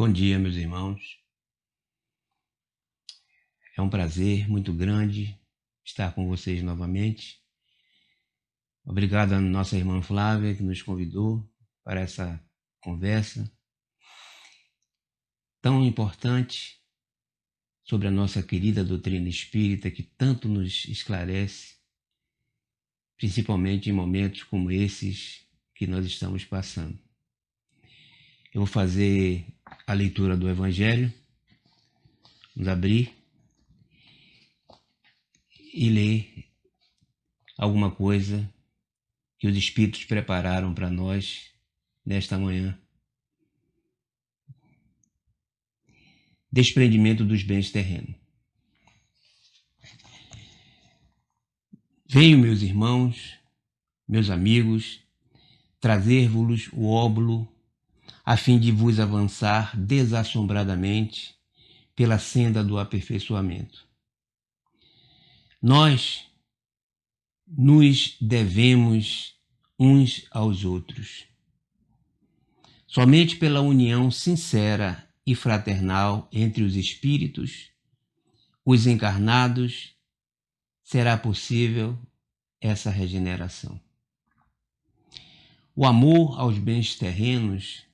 Bom dia, meus irmãos. É um prazer muito grande estar com vocês novamente. Obrigado à nossa irmã Flávia, que nos convidou para essa conversa tão importante sobre a nossa querida doutrina espírita, que tanto nos esclarece, principalmente em momentos como esses que nós estamos passando. Eu vou fazer a leitura do Evangelho, vamos abrir e ler alguma coisa que os Espíritos prepararam para nós nesta manhã. Desprendimento dos bens terrenos. Venho, meus irmãos, meus amigos, trazer-vos o óbolo, a fim de vos avançar desassombradamente pela senda do aperfeiçoamento. Nós nos devemos uns aos outros. Somente pela união sincera e fraternal entre os espíritos, os encarnados, será possível essa regeneração. O amor aos bens terrenos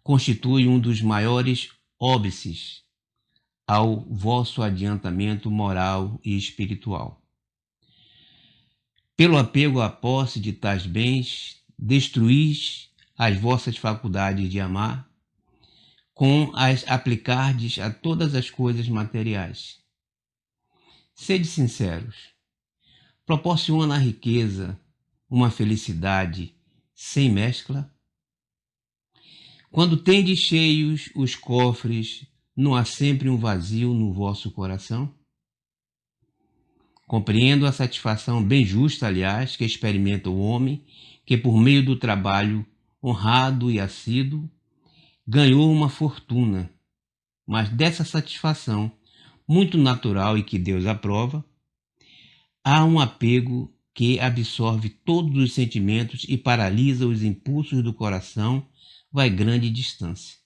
constitui um dos maiores óbices ao vosso adiantamento moral e espiritual. Pelo apego à posse de tais bens, destruís as vossas faculdades de amar, com as aplicardes a todas as coisas materiais. Sede sinceros. Proporciona a riqueza uma felicidade sem mescla? Quando tendes cheios os cofres, não há sempre um vazio no vosso coração? Compreendo a satisfação bem justa, aliás, que experimenta o homem, que por meio do trabalho honrado e assíduo, ganhou uma fortuna, mas dessa satisfação, muito natural e que Deus aprova, há um apego que absorve todos os sentimentos e paralisa os impulsos do coração, vai grande distância.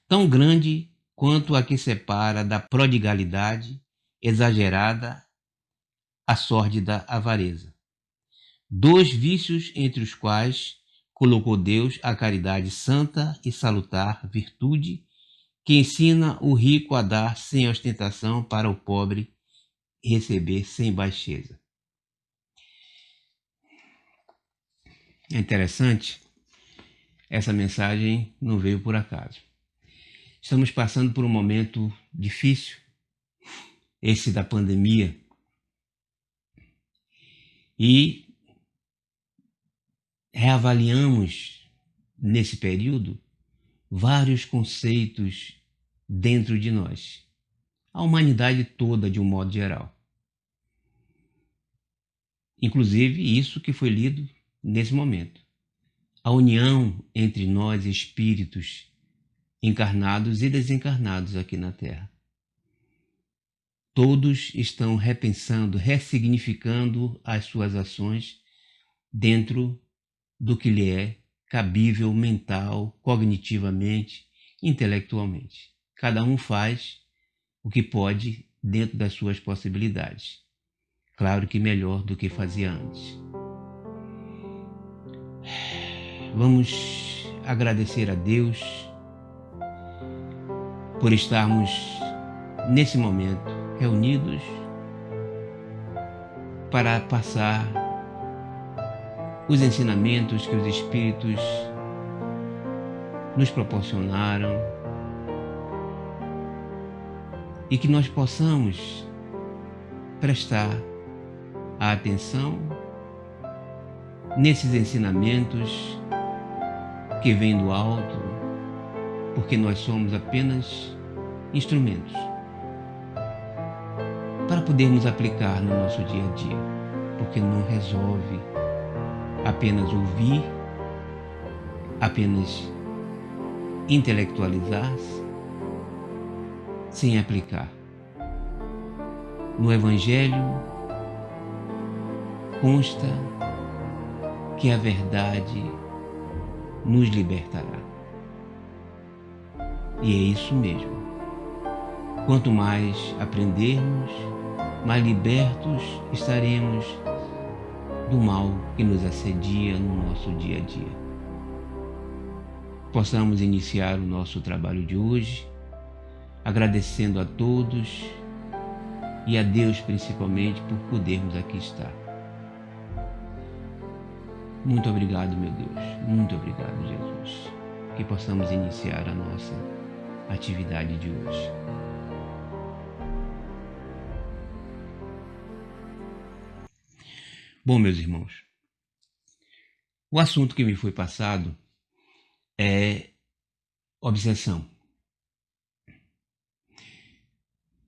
Tão grande quanto a que separa da prodigalidade exagerada a sórdida avareza. Dois vícios entre os quais colocou Deus a caridade santa e salutar virtude, que ensina o rico a dar sem ostentação para o pobre receber sem baixeza. É interessante, essa mensagem não veio por acaso. Estamos passando por um momento difícil, esse da pandemia, e reavaliamos nesse período vários conceitos dentro de nós, a humanidade toda de um modo geral. Inclusive isso que foi lido nesse momento. A união entre nós, espíritos encarnados e desencarnados aqui na Terra. Todos estão repensando, ressignificando as suas ações dentro do que lhe é cabível mental, cognitivamente, intelectualmente. Cada um faz o que pode dentro das suas possibilidades. Claro que melhor do que fazia antes. Vamos agradecer a Deus por estarmos nesse momento reunidos para passar os ensinamentos que os Espíritos nos proporcionaram e que nós possamos prestar a atenção nesses ensinamentos que vêm do alto, porque nós somos apenas instrumentos para podermos aplicar no nosso dia a dia, porque não resolve apenas ouvir, apenas intelectualizar-se, sem aplicar. No Evangelho consta que a verdade nos libertará. E é isso mesmo. Quanto mais aprendermos, mais libertos estaremos do mal que nos assedia no nosso dia a dia. Possamos iniciar o nosso trabalho de hoje agradecendo a todos e a Deus principalmente por podermos aqui estar. Muito obrigado, meu Deus. Muito obrigado, Jesus. Que possamos iniciar a nossa atividade de hoje. Bom, meus irmãos, o assunto que me foi passado é obsessão.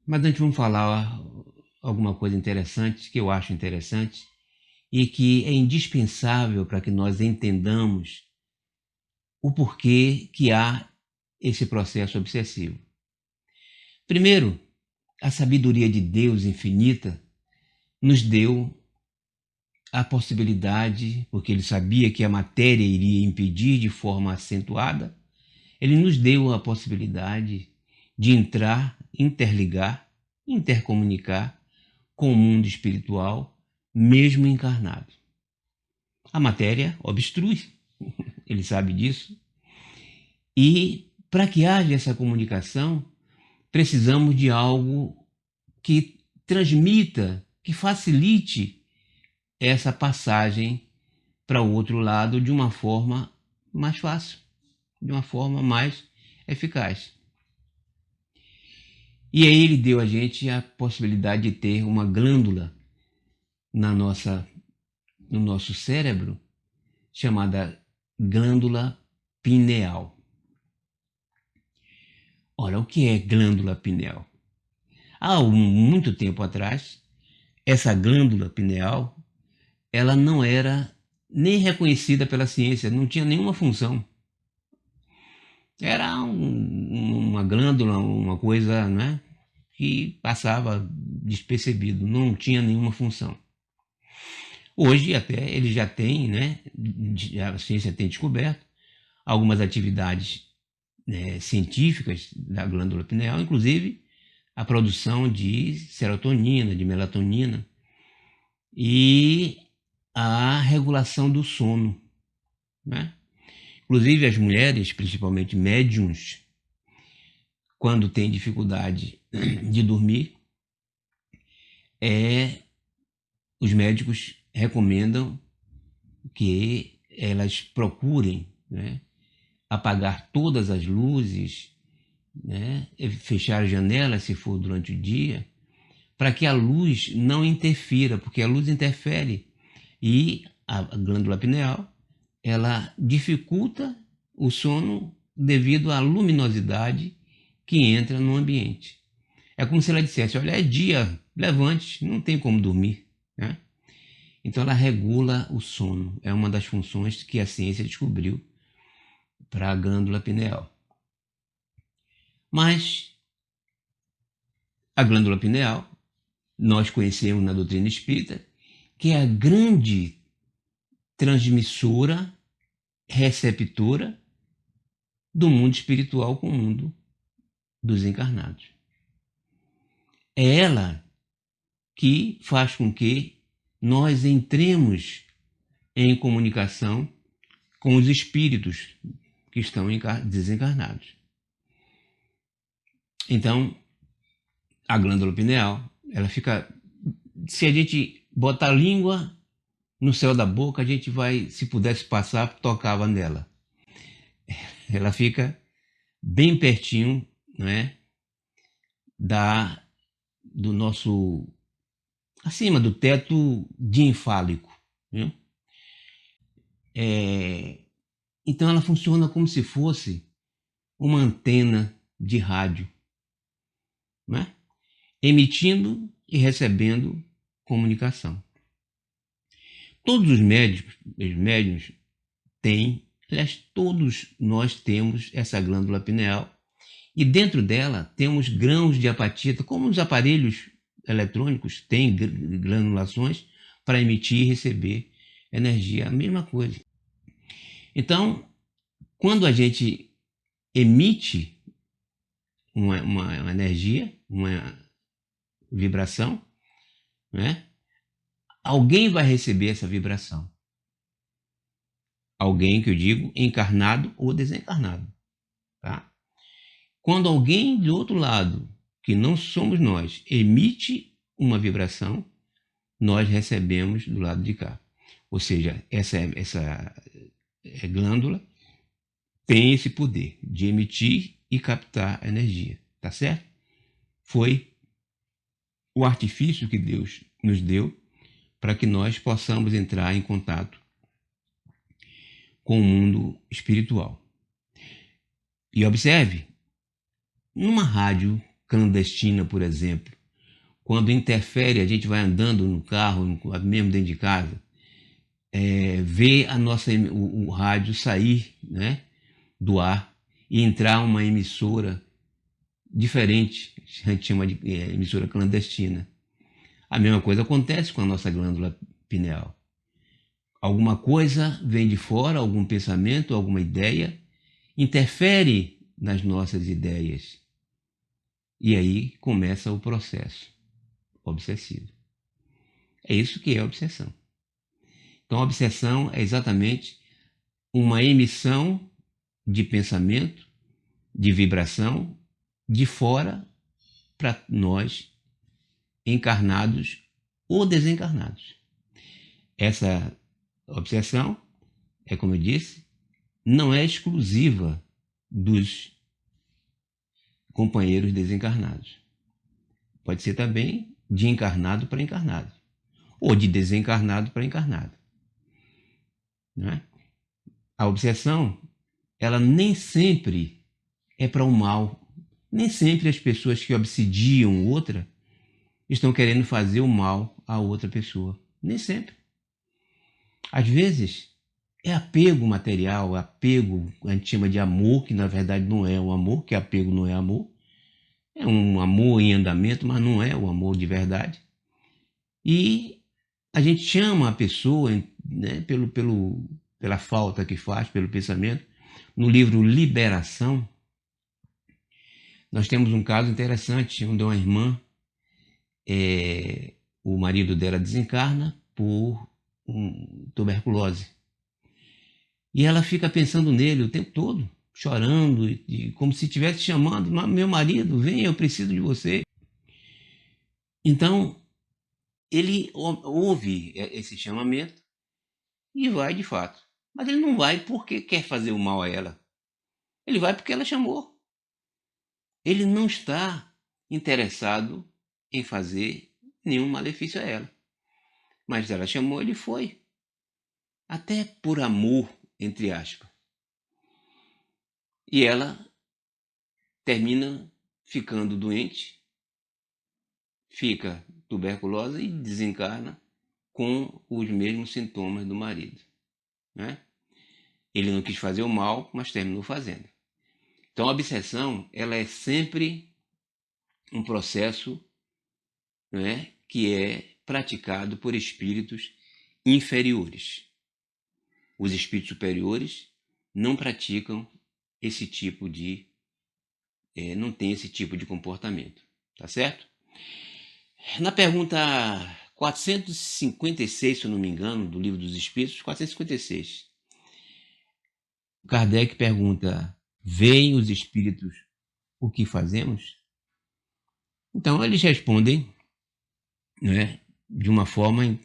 Mas antes vamos falar alguma coisa interessante, que eu acho interessante, e que é indispensável para que nós entendamos o porquê que há esse processo obsessivo. Primeiro, a sabedoria de Deus infinita nos deu a possibilidade, porque ele sabia que a matéria iria impedir de forma acentuada, ele nos deu a possibilidade de entrar, interligar, intercomunicar com o mundo espiritual, mesmo encarnado. A matéria obstrui, ele sabe disso, e para que haja essa comunicação, precisamos de algo que transmita, que facilite essa passagem para o outro lado de uma forma mais fácil, de uma forma mais eficaz. E aí ele deu a gente a possibilidade de ter uma glândula no nosso cérebro chamada glândula pineal. Ora, o que é glândula pineal? Há muito tempo atrás, essa glândula pineal ela não era nem reconhecida pela ciência, não tinha nenhuma função. Era uma glândula, uma coisa, né, que passava despercebido, não tinha nenhuma função. Hoje até ele já tem, né, a ciência tem descoberto algumas atividades científicas da glândula pineal, inclusive a produção de serotonina, de melatonina e a regulação do sono, né? Inclusive as mulheres, principalmente médiums, quando têm dificuldade de dormir, os médicos recomendam que elas procurem, né, apagar todas as luzes, né, fechar as janelas se for durante o dia, para que a luz não interfira, porque a luz interfere e a glândula pineal ela dificulta o sono devido à luminosidade que entra no ambiente. É como se ela dissesse, olha, é dia, levante, não tem como dormir, né? Então ela regula o sono, é uma das funções que a ciência descobriu para a glândula pineal. Mas a glândula pineal, nós conhecemos na doutrina espírita, que é a grande transmissora, receptora do mundo espiritual com o mundo dos encarnados. É ela que faz com que nós entremos em comunicação com os espíritos que estão desencarnados. Então, a glândula pineal, ela fica... Se a gente botar a língua no céu da boca, a gente vai, se pudesse passar, tocava nela. Ela fica bem pertinho, né, do nosso... acima do teto dienfálico, né? Então ela funciona como se fosse uma antena de rádio, né? Emitindo e recebendo comunicação. Todos os médiuns têm, aliás, todos nós temos essa glândula pineal e dentro dela temos grãos de apatita, como os aparelhos eletrônicos têm granulações para emitir e receber energia, a mesma coisa. Então, quando a gente emite uma energia, uma vibração, né? Alguém vai receber essa vibração. Alguém, que eu digo, encarnado ou desencarnado, tá? Quando alguém do outro lado, que não somos nós, emite uma vibração, nós recebemos do lado de cá. Ou seja, essa glândula tem esse poder de emitir e captar energia, tá certo? Foi o artifício que Deus nos deu para que nós possamos entrar em contato com o mundo espiritual. E observe, numa rádio clandestina, por exemplo, quando interfere, a gente vai andando no carro, mesmo dentro de casa, vê o rádio sair, né, do ar e entrar uma emissora diferente, a gente chama de emissora clandestina. A mesma coisa acontece com a nossa glândula pineal. Alguma coisa vem de fora, algum pensamento, alguma ideia, interfere nas nossas ideias. E aí começa o processo obsessivo. É isso que é obsessão. Então, a obsessão é exatamente uma emissão de pensamento, de vibração, de fora para nós, encarnados ou desencarnados. Essa obsessão, como eu disse, não é exclusiva dos companheiros desencarnados. Pode ser também de encarnado para encarnado, ou de desencarnado para encarnado. Né? A obsessão, ela nem sempre é para o mal. Nem sempre as pessoas que obsidiam outra estão querendo fazer o mal a outra pessoa. Nem sempre. Às vezes, é apego material, apego, a gente chama de amor, que na verdade não é um amor, que apego não é amor. É um amor em andamento, mas não é o amor de verdade. E a gente chama a pessoa, né, pela falta que faz, pelo pensamento. No livro Liberação, nós temos um caso interessante, onde uma irmã, o marido dela desencarna por tuberculose. E ela fica pensando nele o tempo todo, chorando, como se estivesse chamando: meu marido, vem, eu preciso de você. Então, ele ouve esse chamamento e vai de fato. Mas ele não vai porque quer fazer o mal a ela. Ele vai porque ela chamou. Ele não está interessado em fazer nenhum malefício a ela. Mas ela chamou, ele foi. Até por amor, entre aspas. E ela termina ficando doente, fica tuberculosa e desencarna com os mesmos sintomas do marido. Né? Ele não quis fazer o mal, mas terminou fazendo. Então a obsessão, ela é sempre um processo, né, que é praticado por espíritos inferiores. Os espíritos superiores não praticam esse tipo de... não tem esse tipo de comportamento. Tá certo? Na pergunta 456, se eu não me engano, do Livro dos Espíritos, 456, Kardec pergunta: veem os espíritos o que fazemos? Então eles respondem, né, de uma forma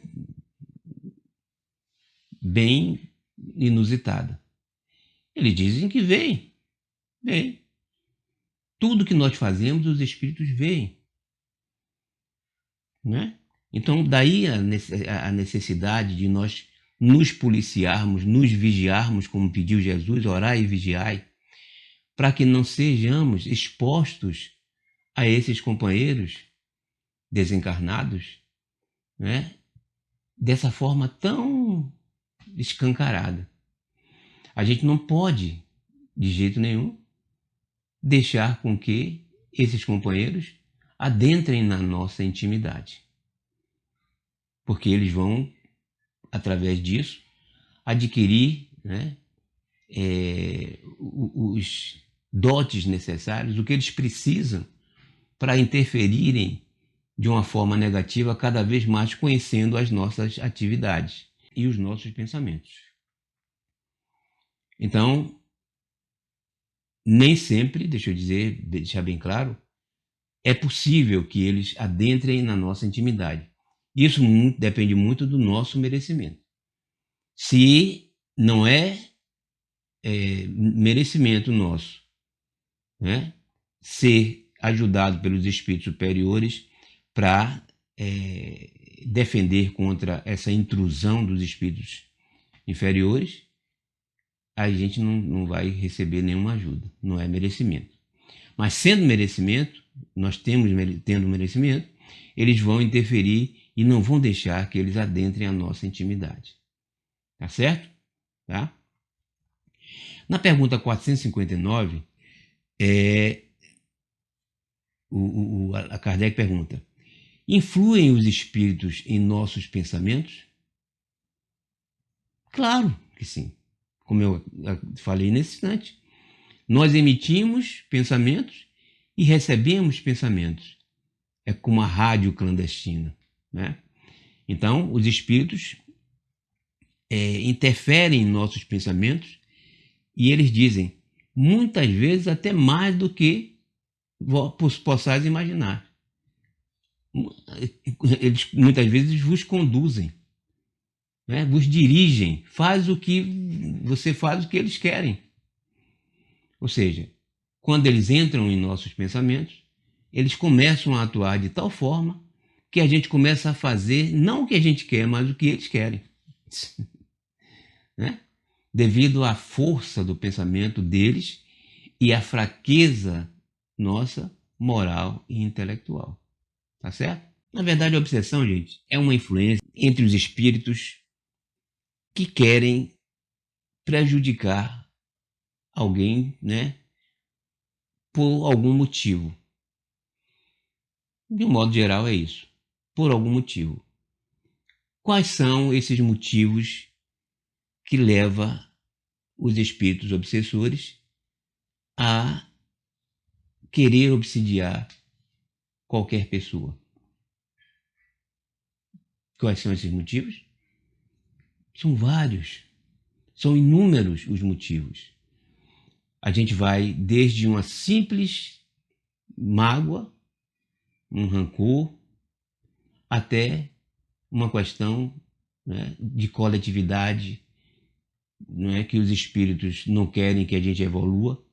bem inusitada. Eles dizem que veem. Tudo que nós fazemos, os espíritos veem. Né? Então, daí a necessidade de nós nos policiarmos, nos vigiarmos, como pediu Jesus: orai e vigiai, para que não sejamos expostos a esses companheiros desencarnados, né, dessa forma tão escancarada. A gente não pode, de jeito nenhum, deixar com que esses companheiros adentrem na nossa intimidade. Porque eles vão, através disso, adquirir, né, dotes necessários, o que eles precisam para interferirem de uma forma negativa cada vez mais, conhecendo as nossas atividades e os nossos pensamentos. Então, nem sempre, deixa eu dizer, deixar bem claro, é possível que eles adentrem na nossa intimidade. Isso depende muito do nosso merecimento. Se não é, merecimento nosso, né, ser ajudado pelos espíritos superiores para defender contra essa intrusão dos espíritos inferiores, a gente não vai receber nenhuma ajuda. Não é merecimento. Mas sendo merecimento, nós tendo merecimento, eles vão interferir e não vão deixar que eles adentrem a nossa intimidade. Tá certo? Tá? Na pergunta 459, a Kardec pergunta: influem os espíritos em nossos pensamentos? Claro que sim. Como eu falei nesse instante, nós emitimos pensamentos e recebemos pensamentos. É como a rádio clandestina, né? Então, os espíritos interferem em nossos pensamentos e eles dizem, muitas vezes até mais do que possais imaginar. Eles muitas vezes vos conduzem, né? Vos dirigem, você faz o que eles querem. Ou seja, quando eles entram em nossos pensamentos, eles começam a atuar de tal forma que a gente começa a fazer não o que a gente quer, mas o que eles querem. Né? Devido à força do pensamento deles e à fraqueza nossa moral e intelectual. Tá certo? Na verdade, a obsessão, gente, é uma influência entre os espíritos que querem prejudicar alguém, né, por algum motivo. De um modo geral, é isso. Por algum motivo. Quais são esses motivos que levam os espíritos obsessores a querer obsidiar qualquer pessoa? Quais são esses motivos? São vários. São inúmeros os motivos. A gente vai desde uma simples mágoa, um rancor, até uma questão, né, de coletividade, não é, que os espíritos não querem que a gente evolua.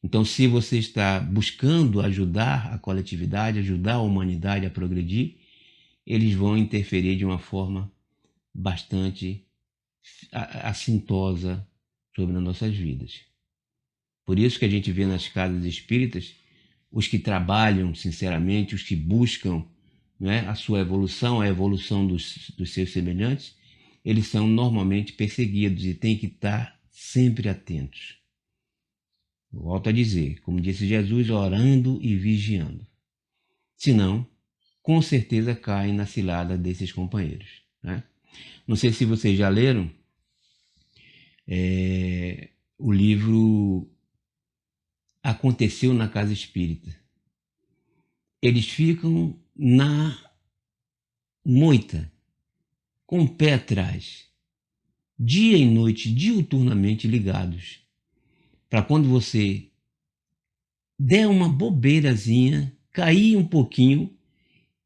Então, se você está buscando ajudar a coletividade, ajudar a humanidade a progredir, eles vão interferir de uma forma bastante assintosa sobre as nossas vidas. Por isso que a gente vê nas casas espíritas os que trabalham sinceramente, os que buscam, né, a sua evolução, a evolução dos seus semelhantes, eles são normalmente perseguidos e têm que estar sempre atentos. Volto a dizer, como disse Jesus, orando e vigiando. Senão, com certeza caem na cilada desses companheiros. Né? Não sei se vocês já leram o livro Aconteceu na Casa Espírita. Eles ficam na moita, com o pé atrás, dia e noite, diuturnamente ligados, para quando você der uma bobeirazinha, cair um pouquinho,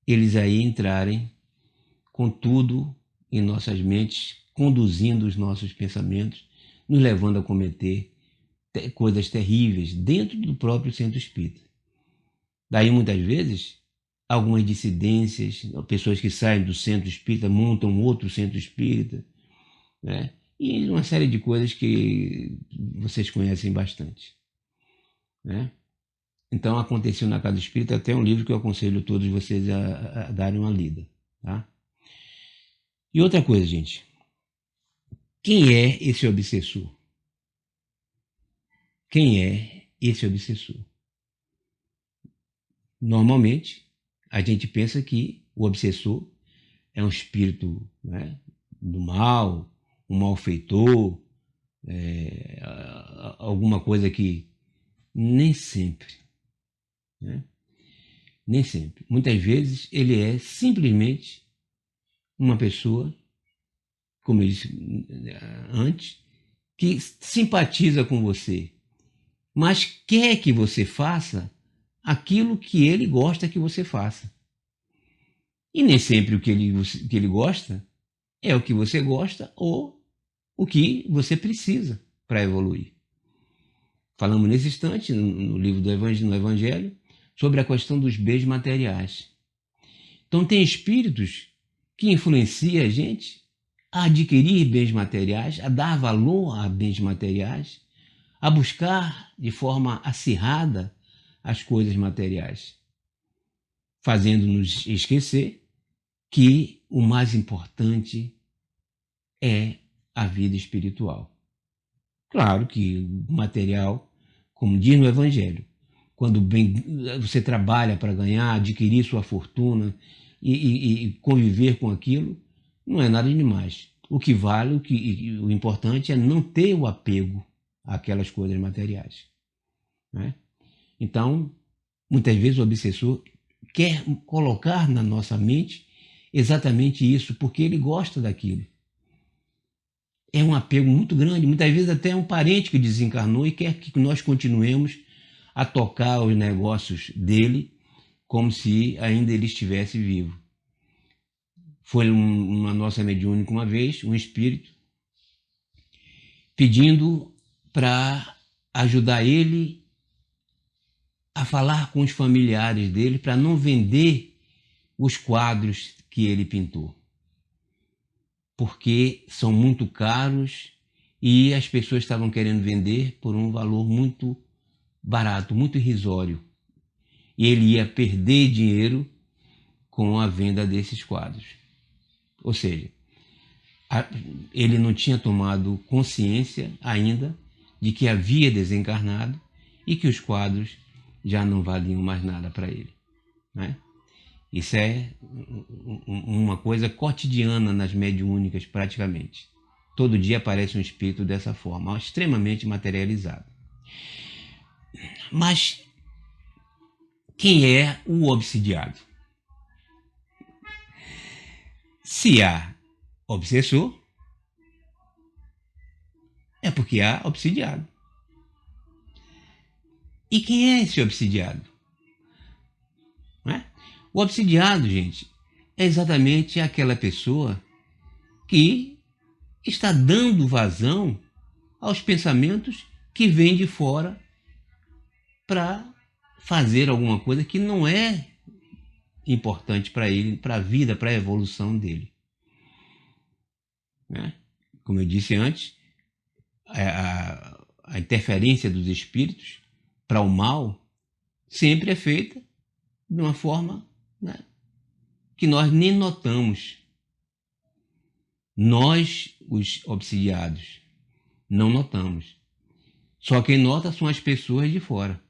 eles aí entrarem com tudo em nossas mentes, conduzindo os nossos pensamentos, nos levando a cometer coisas terríveis dentro do próprio centro espírita. Daí, muitas vezes, algumas dissidências, pessoas que saem do centro espírita, montam outro centro espírita, né? E uma série de coisas que vocês conhecem bastante. Né? Então, Aconteceu na Casa Espírita, até um livro que eu aconselho todos vocês a darem uma lida. Tá? E outra coisa, gente. Quem é esse obsessor? Quem é esse obsessor? Normalmente, a gente pensa que o obsessor é um espírito, né, do mal, um malfeitor, alguma coisa que Nem sempre, né? Nem sempre. Muitas vezes ele é simplesmente uma pessoa, como eu disse antes, que simpatiza com você, mas quer que você faça aquilo que ele gosta que você faça. E nem sempre que ele gosta é o que você gosta ou o que você precisa para evoluir. Falamos nesse instante, no livro do Evangelho, sobre a questão dos bens materiais. Então, tem espíritos que influenciam a gente a adquirir bens materiais, a dar valor a bens materiais, a buscar de forma acirrada as coisas materiais, fazendo-nos esquecer que o mais importante é a vida espiritual. Claro que o material, como diz no Evangelho, quando você trabalha para ganhar, adquirir sua fortuna e conviver com aquilo, não é nada demais. O que vale, o importante é não ter o apego àquelas coisas materiais, né? Então, muitas vezes o obsessor quer colocar na nossa mente exatamente isso, porque ele gosta daquilo. É um apego muito grande, muitas vezes até um parente que desencarnou e quer que nós continuemos a tocar os negócios dele como se ainda ele estivesse vivo. Foi uma nossa mediúnica uma vez, um espírito, pedindo para ajudar ele a falar com os familiares dele para não vender os quadros que ele pintou, porque são muito caros e as pessoas estavam querendo vender por um valor muito barato, muito irrisório. E ele ia perder dinheiro com a venda desses quadros. Ou seja, ele não tinha tomado consciência ainda de que havia desencarnado e que os quadros já não valiam mais nada para ele, né? Isso é uma coisa cotidiana nas mediúnicas praticamente. Todo dia aparece um espírito dessa forma, extremamente materializado. Mas quem é o obsidiado? Se há obsessor, é porque há obsidiado. E quem é esse obsidiado? Não é? O obsidiado, gente, é exatamente aquela pessoa que está dando vazão aos pensamentos que vêm de fora para fazer alguma coisa que não é importante para ele, para a vida, para a evolução dele, né? Como eu disse antes, a interferência dos espíritos para o mal sempre é feita de uma forma, né, que nós nem notamos. Nós, os obsidiados, não notamos. Só quem nota são as pessoas de fora.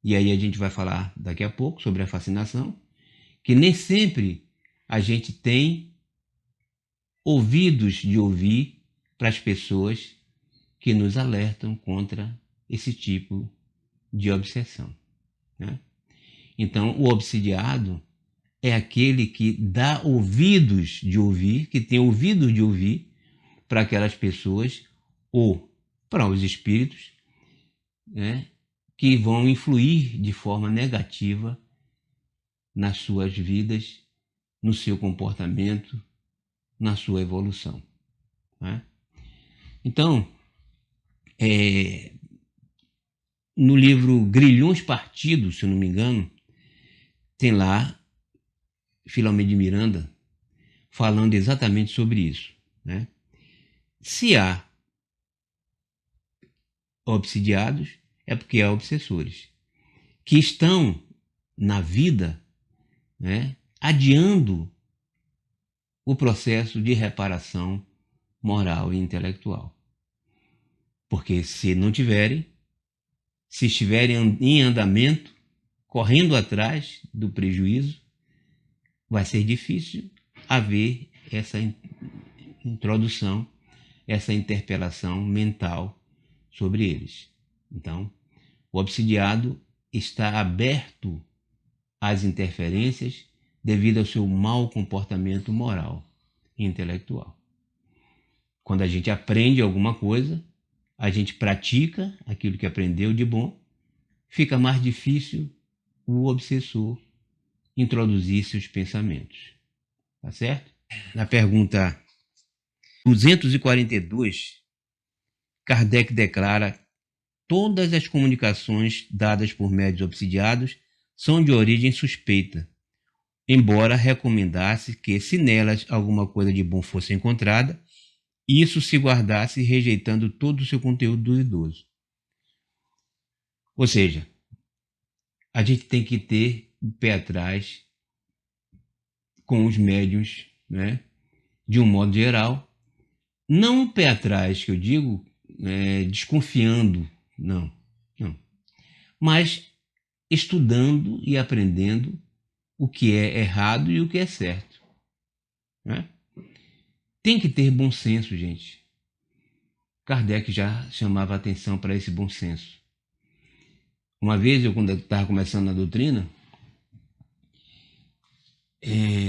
E aí a gente vai falar daqui a pouco sobre a fascinação, que nem sempre a gente tem ouvidos de ouvir para as pessoas que nos alertam contra esse tipo de obsessão, né? Então, o obsidiado é aquele que dá ouvidos de ouvir, que tem ouvidos de ouvir para aquelas pessoas ou para os espíritos, né, que vão influir de forma negativa nas suas vidas, no seu comportamento, na sua evolução, né? Então, no livro Grilhões Partidos, se eu não me engano, tem lá Filomeno de Miranda falando exatamente sobre isso, né? Se há obsidiados, é porque há obsessores que estão na vida, né, adiando o processo de reparação moral e intelectual. Porque se não tiverem, se estiverem em andamento, correndo atrás do prejuízo, vai ser difícil haver essa introdução, essa interpelação mental sobre eles. Então, O obsidiado está aberto às interferências devido ao seu mau comportamento moral e intelectual. Quando a gente aprende alguma coisa, a gente pratica aquilo que aprendeu de bom, fica mais difícil o obsessor introduzir seus pensamentos. Tá certo? Na pergunta 242, Kardec declara: todas as comunicações dadas por médiuns obsidiados são de origem suspeita, embora recomendasse que, se nelas alguma coisa de bom fosse encontrada, isso se guardasse rejeitando todo o seu conteúdo duvidoso. Ou seja, a gente tem que ter o pé atrás com os médiuns, né? De um modo geral. Não o pé atrás, que eu digo, desconfiando, não. Mas estudando e aprendendo o que é errado e o que é certo. Né? Tem que ter bom senso, gente. Kardec já chamava atenção para esse bom senso. Uma vez, quando eu estava começando na doutrina,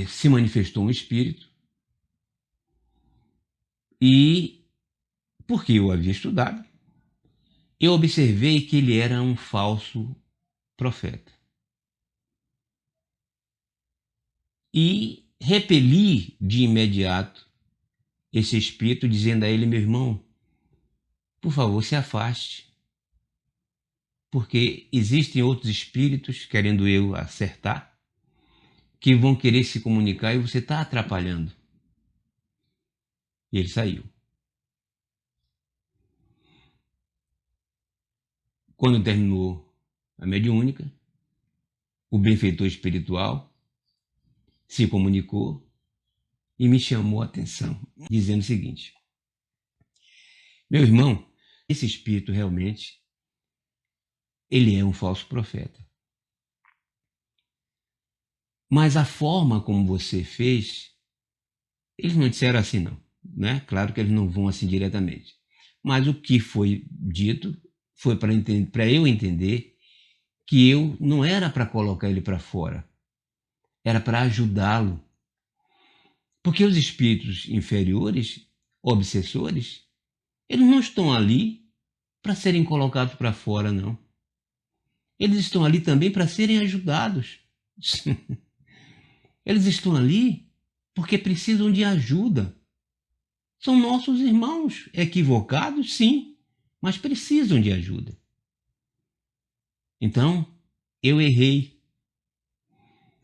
se manifestou um espírito e, porque eu havia estudado, eu observei que ele era um falso profeta. E repeli de imediato esse espírito, dizendo a ele: meu irmão, por favor, se afaste, porque existem outros espíritos, querendo eu acertar, que vão querer se comunicar e você está atrapalhando. E ele saiu. Quando terminou a mediúnica, o benfeitor espiritual se comunicou e me chamou a atenção, dizendo o seguinte: meu irmão, esse espírito realmente, ele é um falso profeta. Mas a forma como você fez, eles não disseram assim não, né? Claro que eles não vão assim diretamente. Mas o que foi dito foi para eu entender que eu não era para colocar ele para fora, era para ajudá-lo. Porque os espíritos inferiores, obsessores, eles não estão ali para serem colocados para fora, não. Eles estão ali também para serem ajudados. Eles estão ali porque precisam de ajuda. São nossos irmãos, equivocados, sim, mas precisam de ajuda. Então, eu errei.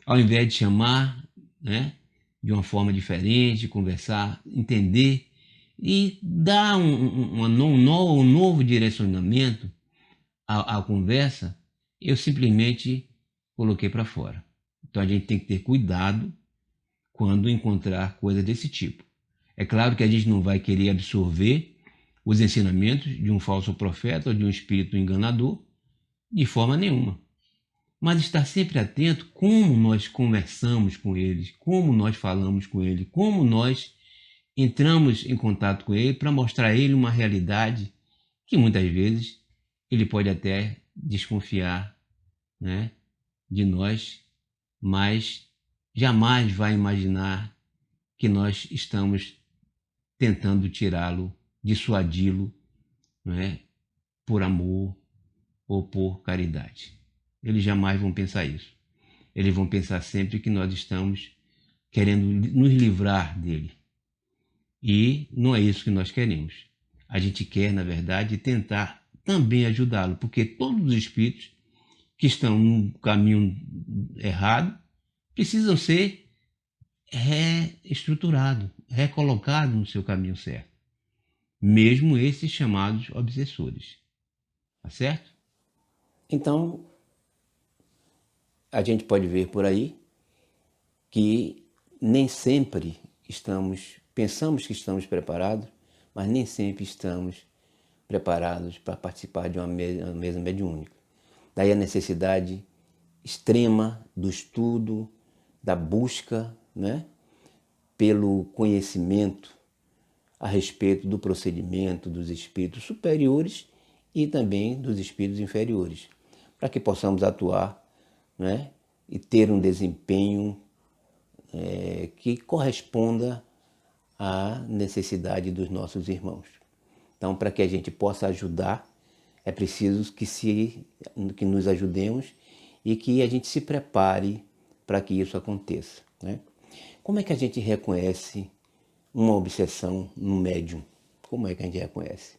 Ao invés de chamar, né, de uma forma diferente, conversar, entender e dar um novo direcionamento à conversa, eu simplesmente coloquei para fora. Então a gente tem que ter cuidado quando encontrar coisa desse tipo. É claro que a gente não vai querer absorver os ensinamentos de um falso profeta ou de um espírito enganador de forma nenhuma. Mas estar sempre atento como nós conversamos com eles, como nós falamos com ele, como nós entramos em contato com ele para mostrar a ele uma realidade que muitas vezes ele pode até desconfiar, né, de nós, mas jamais vai imaginar que nós estamos tentando tirá-lo, dissuadi-lo, né, por amor ou por caridade. Eles jamais vão pensar isso. Eles vão pensar sempre que nós estamos querendo nos livrar dele. E não é isso que nós queremos. A gente quer, na verdade, tentar também ajudá-lo, porque todos os espíritos que estão no caminho errado precisam ser reestruturados, recolocados no seu caminho certo. Mesmo esses chamados obsessores. Tá certo? Então, a gente pode ver por aí que nem sempre pensamos que estamos preparados, mas nem sempre estamos preparados para participar de uma mesa mediúnica. Daí a necessidade extrema do estudo, da busca, né, pelo conhecimento a respeito do procedimento dos espíritos superiores e também dos espíritos inferiores, para que possamos atuar, né, e ter um desempenho que corresponda à necessidade dos nossos irmãos. Então, para que a gente possa ajudar, é preciso que nos ajudemos e que a gente se prepare para que isso aconteça, né? Como é que a gente reconhece uma obsessão no médium? Como é que a gente reconhece?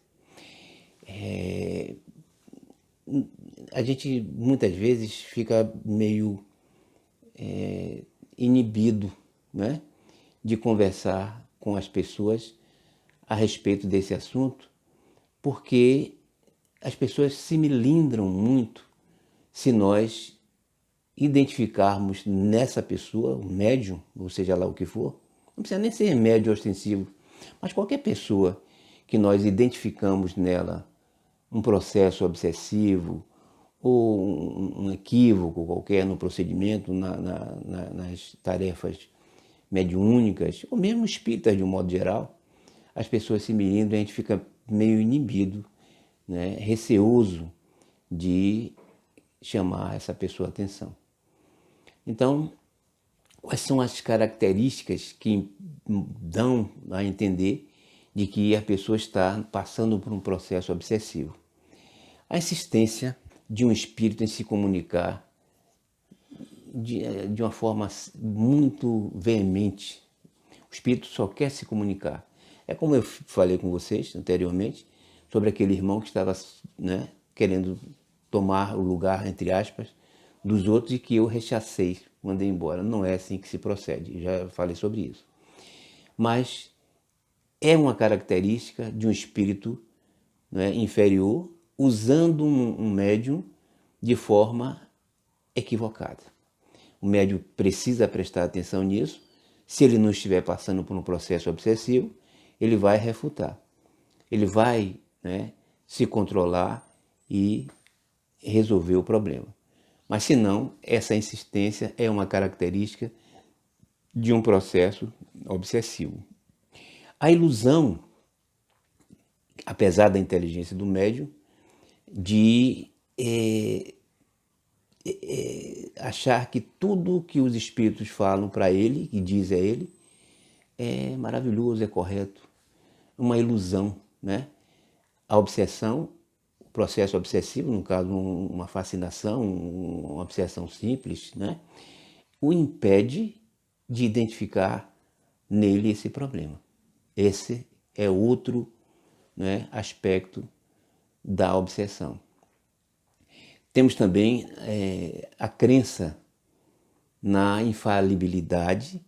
A gente muitas vezes fica meio inibido, né, de conversar com as pessoas a respeito desse assunto, porque as pessoas se melindram muito se nós identificarmos nessa pessoa, o médium, ou seja lá o que for, não precisa nem ser médium ostensivo, mas qualquer pessoa que nós identificamos nela um processo obsessivo ou um equívoco qualquer no procedimento, nas tarefas mediúnicas, ou mesmo espíritas de um modo geral, as pessoas se melindram e a gente fica meio inibido, né, receoso de chamar essa pessoa a atenção. Então, quais são as características que dão a entender de que a pessoa está passando por um processo obsessivo? A insistência de um espírito em se comunicar de uma forma muito veemente. O espírito só quer se comunicar. É como eu falei com vocês anteriormente, sobre aquele irmão que estava, né, querendo tomar o lugar, entre aspas, dos outros e que eu rechacei, mandei embora. Não é assim que se procede, já falei sobre isso. Mas é uma característica de um espírito, né, inferior, usando um médium de forma equivocada. O médium precisa prestar atenção nisso. Se ele não estiver passando por um processo obsessivo, ele vai refutar. Ele vai, né, se controlar e resolver o problema. Mas se não, essa insistência é uma característica de um processo obsessivo. A ilusão, apesar da inteligência do médium, de achar que tudo que os espíritos falam para ele, que diz a ele, é maravilhoso, é correto. Uma ilusão, né? A obsessão, o processo obsessivo, no caso uma fascinação, uma obsessão simples, né, o impede de identificar nele esse problema. Esse é outro, né, aspecto da obsessão. Temos também a crença na infalibilidade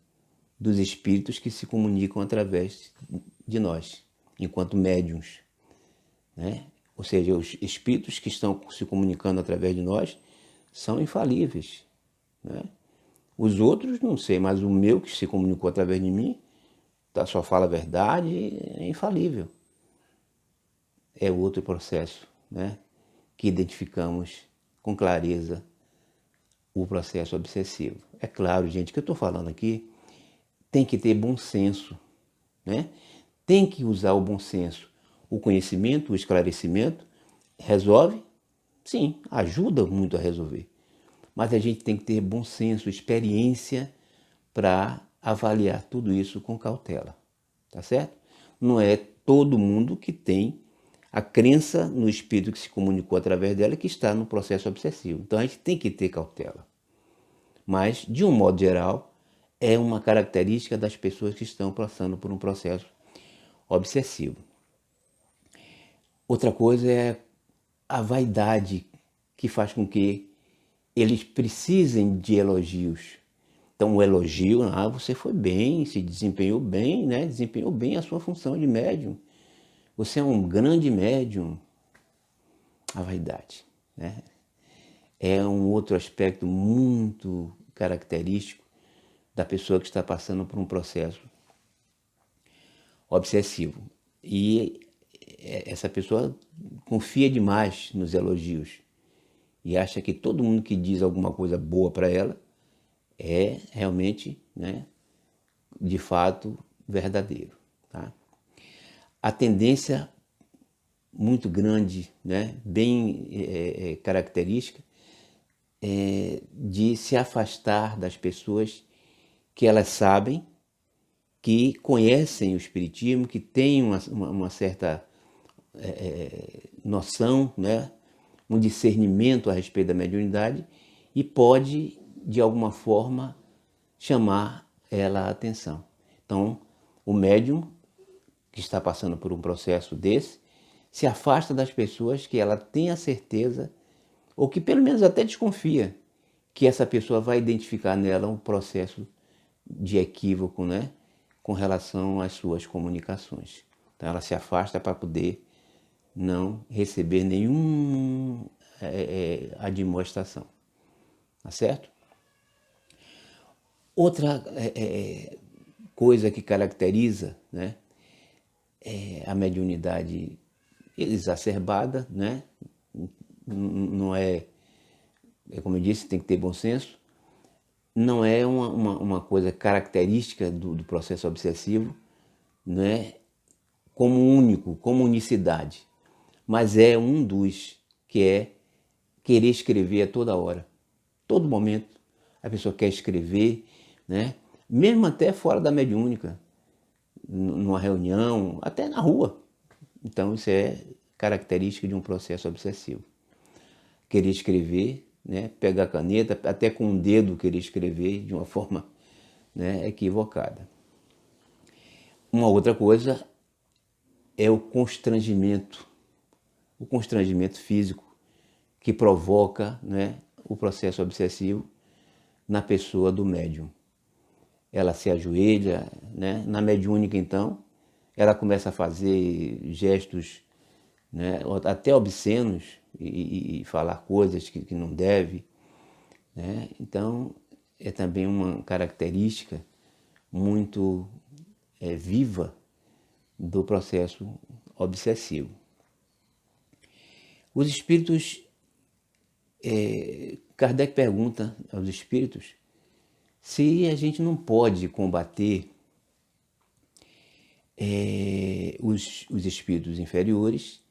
dos espíritos que se comunicam através de nós, enquanto médiuns, né? Ou seja, os espíritos que estão se comunicando através de nós são infalíveis, né? Os outros, não sei, mas o meu que se comunicou através de mim, só fala a verdade, é infalível. É outro processo, né, que identificamos com clareza o processo obsessivo. É claro, gente, que eu estou falando aqui tem que ter bom senso, né? Tem que usar o bom senso. O conhecimento, o esclarecimento, resolve? Sim, ajuda muito a resolver. Mas a gente tem que ter bom senso, experiência para avaliar tudo isso com cautela, tá certo? Não é todo mundo que tem a crença no espírito que se comunicou através dela que está no processo obsessivo. Então a gente tem que ter cautela. Mas, de um modo geral, é uma característica das pessoas que estão passando por um processo obsessivo. Outra coisa é a vaidade, que faz com que eles precisem de elogios. Então, o elogio, você foi bem, se desempenhou bem, né? Desempenhou bem a sua função de médium. Você é um grande médium. A vaidade, né, é um outro aspecto muito característico da pessoa que está passando por um processo obsessivo. E essa pessoa confia demais nos elogios e acha que todo mundo que diz alguma coisa boa para ela é realmente, né, de fato verdadeiro, tá? A tendência muito grande, né, bem característica, de se afastar das pessoas que elas sabem, que conhecem o Espiritismo, que têm uma certa noção, né, um discernimento a respeito da mediunidade e pode, de alguma forma, chamar ela a atenção. Então, o médium que está passando por um processo desse se afasta das pessoas que ela tem a certeza, ou que pelo menos até desconfia, que essa pessoa vai identificar nela um processo de equívoco, né, com relação às suas comunicações. Então ela se afasta para poder não receber nenhuma admoestação. Tá certo? Outra coisa que caracteriza, né, a mediunidade exacerbada, né, não como eu disse, tem que ter bom senso, não é uma coisa característica do processo obsessivo, né, como único, como unicidade, mas é um dos que é querer escrever a toda hora, todo momento a pessoa quer escrever, né, mesmo até fora da mediúnica, numa reunião, até na rua. Então isso é característica de um processo obsessivo. Querer escrever, né, pegar a caneta, até com o dedo querer escrever de uma forma, né, equivocada. Uma outra coisa é o constrangimento físico que provoca, né, o processo obsessivo na pessoa do médium. Ela se ajoelha, né, na mediúnica então, ela começa a fazer gestos, né, até obscenos e falar coisas que não deve, né? Então é também uma característica muito viva do processo obsessivo. Os espíritos, Kardec pergunta aos espíritos se a gente não pode combater os espíritos inferiores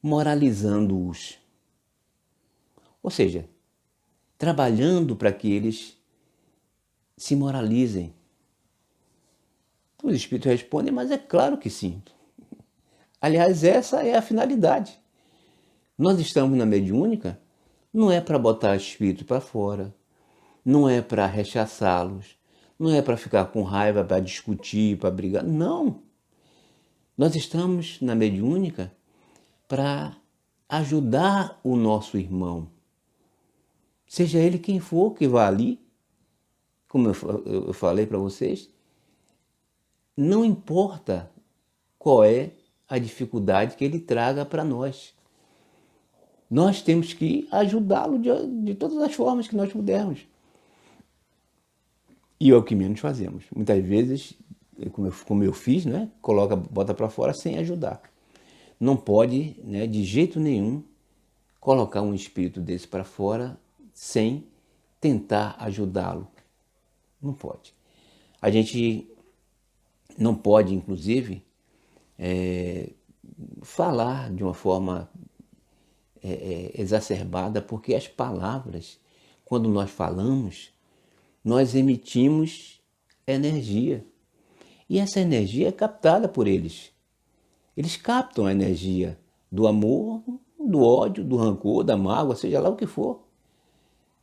moralizando-os. Ou seja, trabalhando para que eles se moralizem. Os espíritos respondem, mas é claro que sim. Aliás, essa é a finalidade. Nós estamos na mediúnica, não é para botar espírito para fora, não é para rechaçá-los, não é para ficar com raiva, para discutir, para brigar. Não! Nós estamos na mediúnica para ajudar o nosso irmão, seja ele quem for que vá ali, como eu falei para vocês, não importa qual é a dificuldade que ele traga para nós. Nós temos que ajudá-lo de todas as formas que nós pudermos. E é o que menos fazemos. Muitas vezes, como eu fiz, né, bota para fora sem ajudar. Não pode, né, de jeito nenhum, colocar um espírito desse para fora sem tentar ajudá-lo. Não pode. A gente não pode, inclusive, falar de uma forma exacerbada, porque as palavras, quando nós falamos, nós emitimos energia. E essa energia é captada por eles. Eles captam a energia do amor, do ódio, do rancor, da mágoa, seja lá o que for.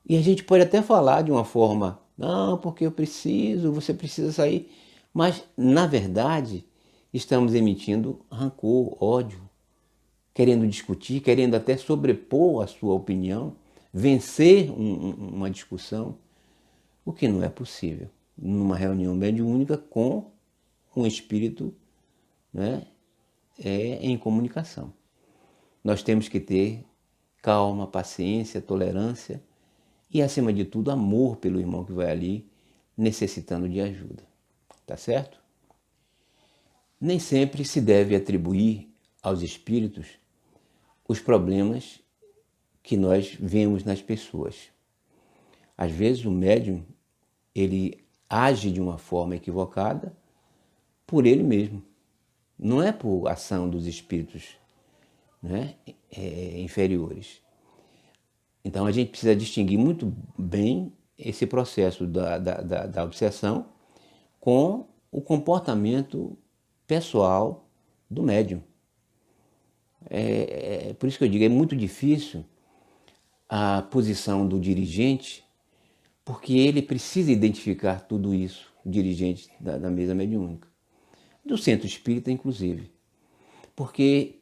E a gente pode até falar de uma forma, não, porque você precisa sair. Mas, na verdade, estamos emitindo rancor, ódio, querendo discutir, querendo até sobrepor a sua opinião, vencer uma discussão, o que não é possível numa reunião mediúnica com um espírito, né, em comunicação. Nós temos que ter calma, paciência, tolerância e, acima de tudo, amor pelo irmão que vai ali necessitando de ajuda. Tá certo? Nem sempre se deve atribuir aos espíritos os problemas que nós vemos nas pessoas. Às vezes o médium, ele age de uma forma equivocada por ele mesmo. Não é por ação dos espíritos né, inferiores. Então a gente precisa distinguir muito bem esse processo da obsessão com o comportamento pessoal do médium. Por isso que eu digo, é muito difícil a posição do dirigente, porque ele precisa identificar tudo isso, o dirigente da mesa mediúnica, do centro espírita inclusive, porque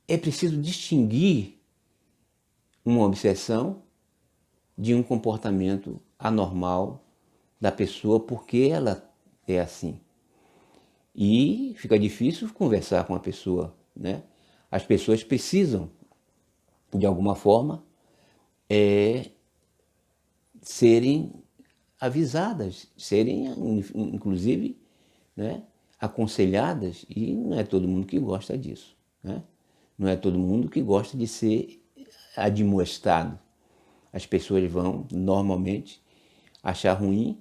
é preciso distinguir uma obsessão de um comportamento anormal da pessoa porque ela é assim. E fica difícil conversar com a pessoa, né? As pessoas precisam, de alguma forma, serem avisadas, serem, inclusive, né, aconselhadas, e não é todo mundo que gosta disso, né? Não é todo mundo que gosta de ser admoestado. As pessoas vão, normalmente, achar ruim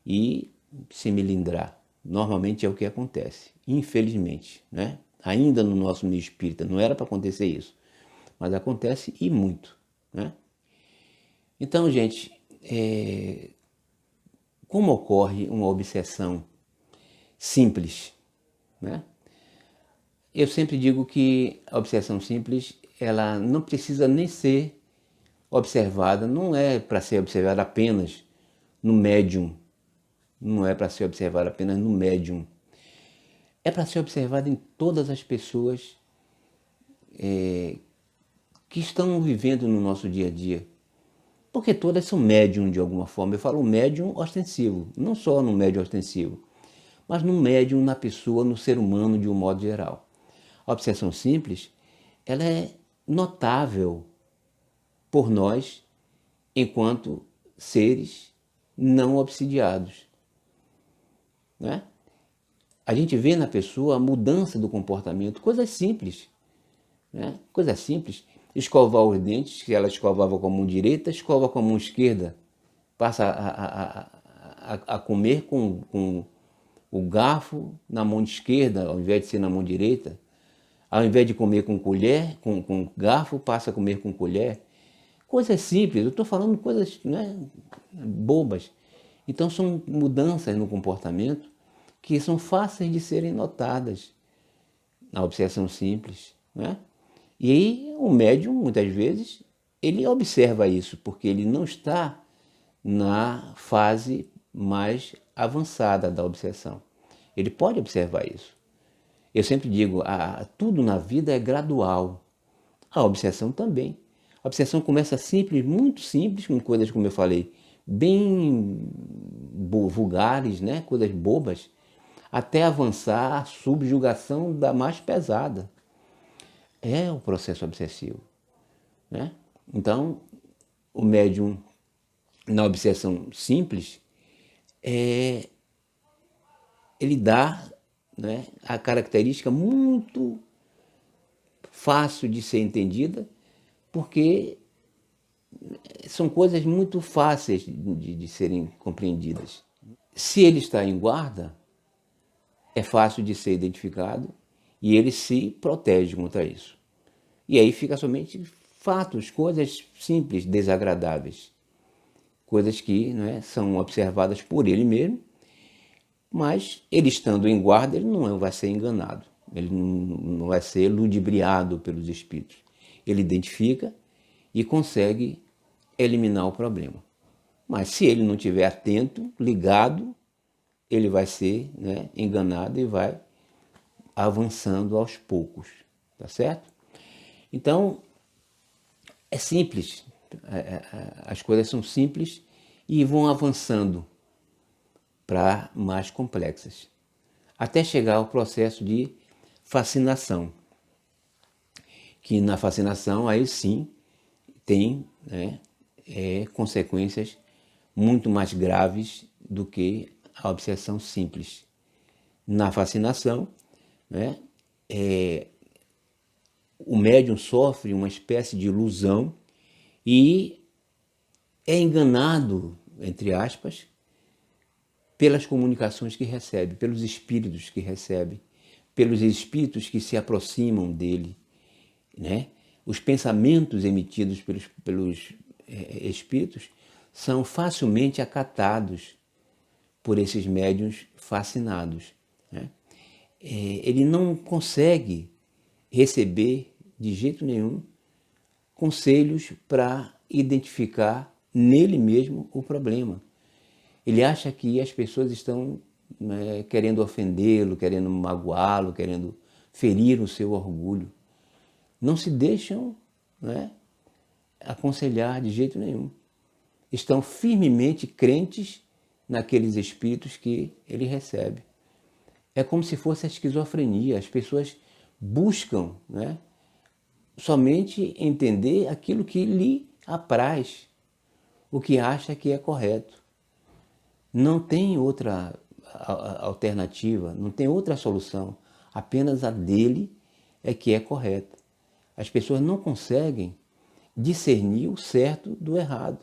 e se melindrar. Normalmente é o que acontece, infelizmente, né? Ainda no nosso meio espírita, não era para acontecer isso, mas acontece e muito, né? Então, gente, como ocorre uma obsessão simples, né? Eu sempre digo que a obsessão simples, ela não precisa nem ser observada, não é para ser observada apenas no médium, não é para ser observada apenas no médium, é para ser observada em todas as pessoas que estão vivendo no nosso dia a dia. Porque todas são médium de alguma forma. Eu falo médium ostensivo, não só no médium ostensivo, mas no médium, na pessoa, no ser humano de um modo geral. A obsessão simples, ela é notável por nós enquanto seres não obsidiados, né? A gente vê na pessoa a mudança do comportamento, coisas simples, né? Coisas simples. Escovar os dentes, que ela escovava com a mão direita, escova com a mão esquerda. Passa a comer com o garfo na mão esquerda, ao invés de ser na mão direita. Ao invés de comer com colher, com garfo, passa a comer com colher. Coisas simples, eu estou falando coisas, né, bobas. Então são mudanças no comportamento que são fáceis de serem notadas na obsessão simples, né? E aí o médium, muitas vezes, ele observa isso, porque ele não está na fase mais avançada da obsessão. Ele pode observar isso. Eu sempre digo, tudo na vida é gradual. A obsessão também. A obsessão começa simples, muito simples, com coisas, como eu falei, bem vulgares, né? Coisas bobas, até avançar a subjugação da mais pesada. É o processo obsessivo, né? Então, o médium, na obsessão simples, ele dá, né, a característica muito fácil de ser entendida, porque são coisas muito fáceis de serem compreendidas. Se ele está em guarda, é fácil de ser identificado e ele se protege contra isso. E aí fica somente fatos, coisas simples, desagradáveis, coisas que, né, são observadas por ele mesmo, mas ele estando em guarda, ele não vai ser enganado, ele não vai ser ludibriado pelos espíritos. Ele identifica e consegue eliminar o problema. Mas se ele não estiver atento, ligado, ele vai ser, né, enganado e vai avançando aos poucos, tá certo? Então, é simples, as coisas são simples e vão avançando para mais complexas, até chegar ao processo de fascinação, que na fascinação aí sim tem, né, consequências muito mais graves do que a obsessão simples. Na fascinação, né, o médium sofre uma espécie de ilusão e é enganado, entre aspas, pelas comunicações que recebe, pelos espíritos que recebe, pelos espíritos que se aproximam dele. né? Os pensamentos emitidos pelos espíritos são facilmente acatados por esses médiuns fascinados, né? Ele não consegue receber de jeito nenhum conselhos para identificar nele mesmo o problema. Ele acha que as pessoas estão, né, querendo ofendê-lo, querendo magoá-lo, querendo ferir o seu orgulho. Não se deixam, né, aconselhar de jeito nenhum. Estão firmemente crentes naqueles espíritos que ele recebe. É como se fosse a esquizofrenia. As pessoas buscam, né, somente entender aquilo que lhe apraz, o que acha que é correto. Não tem outra alternativa, não tem outra solução. Apenas a dele é que é correta. As pessoas não conseguem discernir o certo do errado.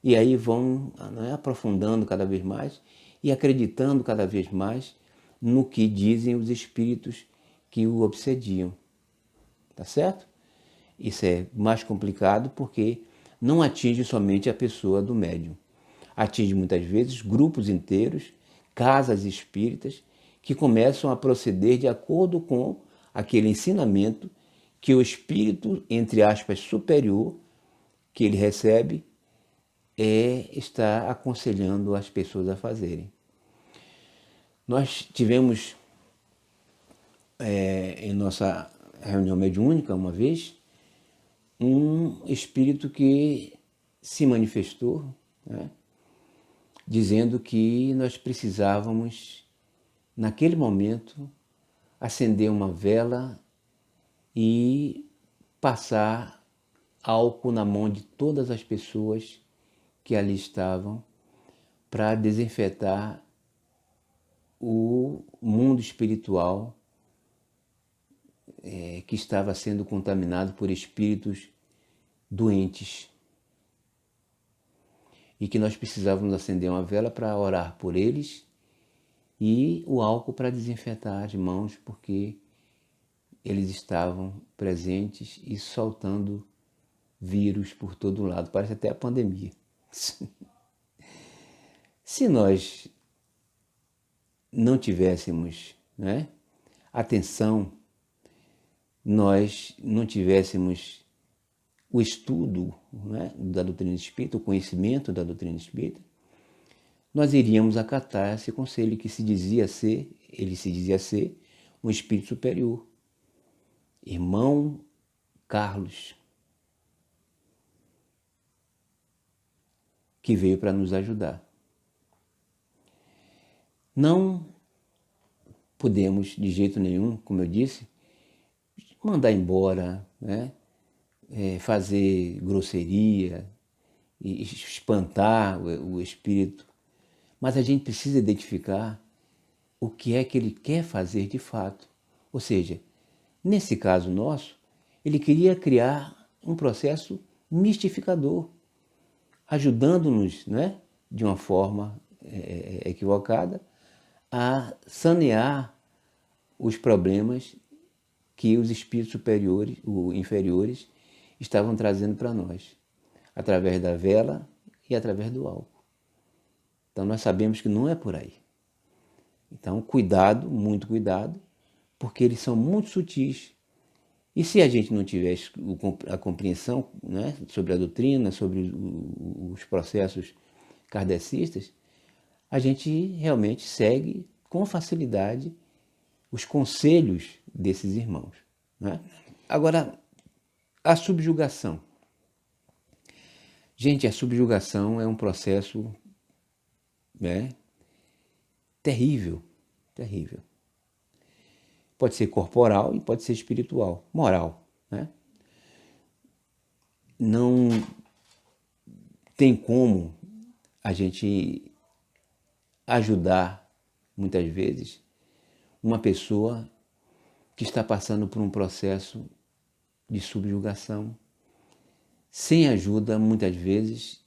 E aí vão, né, aprofundando cada vez mais e acreditando cada vez mais no que dizem os espíritos que o obsediam. Tá certo? Isso é mais complicado porque não atinge somente a pessoa do médium. Atinge muitas vezes grupos inteiros, casas espíritas, que começam a proceder de acordo com aquele ensinamento que o espírito, entre aspas, superior, que ele recebe, está aconselhando as pessoas a fazerem. Nós tivemos em nossa reunião mediúnica uma vez um espírito que se manifestou, né, dizendo que nós precisávamos, naquele momento, acender uma vela e passar álcool na mão de todas as pessoas que ali estavam para desinfetar o mundo espiritual que estava sendo contaminado por espíritos doentes. E que nós precisávamos acender uma vela para orar por eles e o álcool para desinfetar as mãos, porque eles estavam presentes e soltando vírus por todo lado, parece até a pandemia. Se nós não tivéssemos, né, atenção, nós não tivéssemos o estudo, né, da doutrina espírita, o conhecimento da doutrina espírita, nós iríamos acatar esse conselho que ele se dizia ser um espírito superior. Irmão Carlos, que veio para nos ajudar. Não podemos, de jeito nenhum, como eu disse, mandar embora, né, fazer grosseria, espantar o espírito. Mas a gente precisa identificar o que é que ele quer fazer de fato. Ou seja, nesse caso nosso, ele queria criar um processo mistificador, ajudando-nos, né, de uma forma equivocada a sanear os problemas que os espíritos superiores, ou inferiores, estavam trazendo para nós, através da vela e através do álcool. Então nós sabemos que não é por aí. Então cuidado, muito cuidado, porque eles são muito sutis. E se a gente não tiver a compreensão, né, sobre a doutrina, sobre os processos kardecistas, a gente realmente segue com facilidade os conselhos desses irmãos, né? Agora, a subjugação. Gente, a subjugação é um processo, né, terrível, terrível. Pode ser corporal e pode ser espiritual, moral, né? Não tem como a gente ajudar, muitas vezes, uma pessoa que está passando por um processo de subjugação, sem ajuda, muitas vezes,